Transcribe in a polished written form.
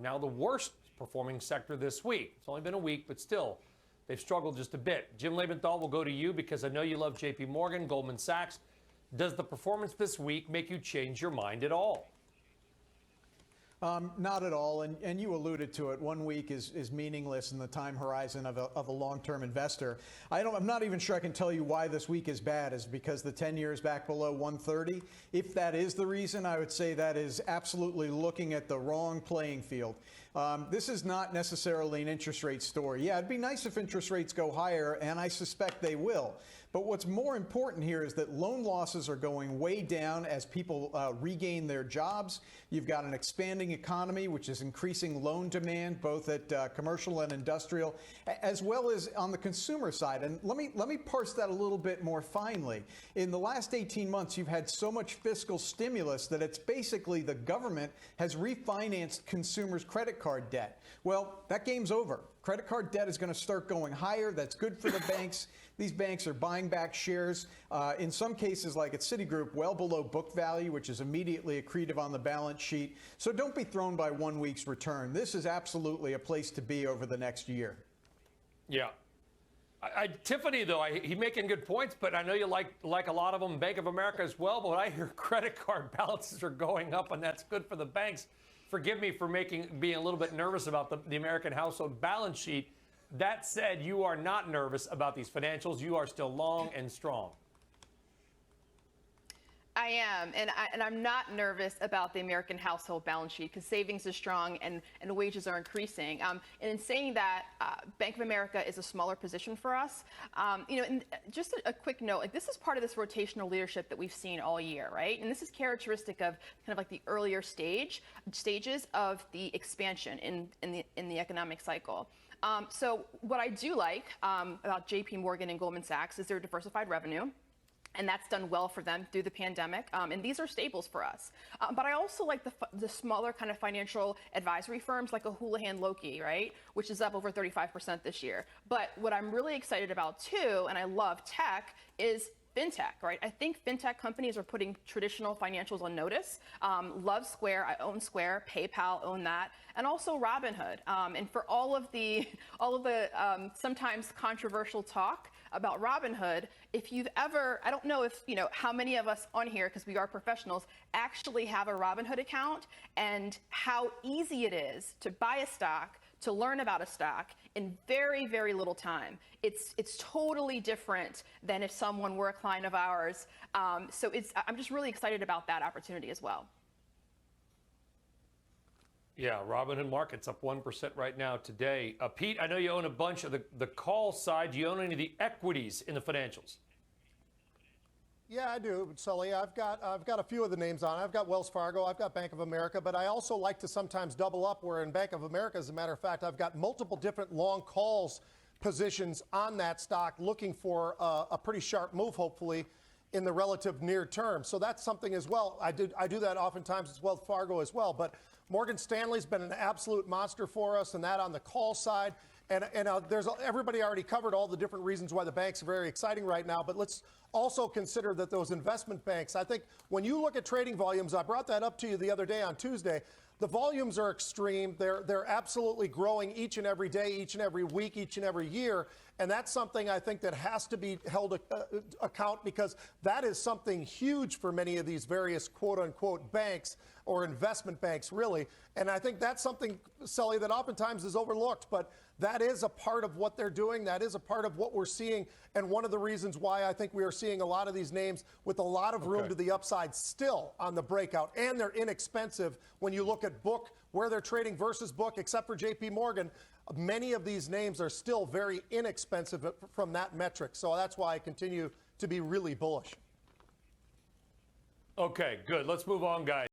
now the worst performing sector this week. It's only been a week, but still, they've struggled just a bit. Jim Lebenthal, will go to you because I know you love J.P. Morgan, Goldman Sachs. Does the performance this week make you change your mind at all? Not at all, and you alluded to it. 1 week is meaningless in the time horizon of a long-term investor. I'm not even sure I can tell you why this week is bad. Is because the 10-year is back below 130. If that is the reason, I would say that is absolutely looking at the wrong playing field. This is not necessarily an interest rate story. Yeah, it'd be nice if interest rates go higher, and I suspect they will. But what's more important here is that loan losses are going way down as people regain their jobs. You've got an expanding economy, which is increasing loan demand, both at commercial and industrial, as well as on the consumer side. And let me parse that a little bit more finely. In the last 18 months, you've had so much fiscal stimulus that it's basically the government has refinanced consumers' credit card debt. Well, that game's over. Credit card debt is going to start going higher. That's good for the banks. These banks are buying back shares, in some cases, like at Citigroup, well below book value, which is immediately accretive on the balance sheet. So don't be thrown by 1 week's return. This is absolutely a place to be over the next year. Yeah. Tiffany, though, he's making good points, but I know you like a lot of them, Bank of America as well. But when I hear credit card balances are going up and that's good for the banks, forgive me for being a little bit nervous about the American household balance sheet. That said, you are not nervous about these financials. You are still long and strong. I am, and I'm not nervous about the American household balance sheet because savings is strong and wages are increasing. And in saying that, Bank of America is a smaller position for us. And just a quick note, like this is part of this rotational leadership that we've seen all year, right? And this is characteristic of kind of like the earlier stages of the expansion in the economic cycle. So what I do like about J.P. Morgan and Goldman Sachs is their diversified revenue. And that's done well for them through the pandemic. And these are staples for us. But I also like the smaller kind of financial advisory firms like a Houlihan Lokey, right? Which is up over 35% this year. But what I'm really excited about too, and I love tech, is fintech, right? I think fintech companies are putting traditional financials on notice. Love Square, I own Square, PayPal, own that, and also Robinhood. And for all of the sometimes controversial talk about Robinhood, if you've ever, I don't know if, how many of us on here, because we are professionals, actually have a Robinhood account and how easy it is to buy a stock, to learn about a stock in very, very little time. It's totally different than if someone were a client of ours. So I'm just really excited about that opportunity as well. Yeah, Robinhood Market's up 1% right now today. Pete, I know you own a bunch of the call side. Do you own any of the equities in the financials? Yeah, I do, Sully. I've got a few of the names on it. I've got Wells Fargo, I've got Bank of America, but I also like to sometimes double up, where in Bank of America, as a matter of fact, I've got multiple different long calls positions on that stock, looking for a pretty sharp move, hopefully, in the relative near term. So that's something as well. I do that oftentimes as Wells Fargo as well. But Morgan Stanley's been an absolute monster for us, and that on the call side. And everybody already covered all the different reasons why the banks are very exciting right now. But let's also consider that those investment banks, I think when you look at trading volumes, I brought that up to you the other day on Tuesday. The volumes are extreme. They're absolutely growing each and every day, each and every week, each and every year. And that's something I think that has to be held account, because that is something huge for many of these various quote unquote banks or investment banks, really. And I think that's something, Sully, that oftentimes is overlooked. But that is a part of what they're doing. That is a part of what we're seeing. And one of the reasons why I think we are seeing a lot of these names with a lot of room to the upside still on the breakout. And they're inexpensive when you look at book, where they're trading versus book, except for J.P. Morgan. Many of these names are still very inexpensive from that metric. So that's why I continue to be really bullish. Okay, good. Let's move on, guys.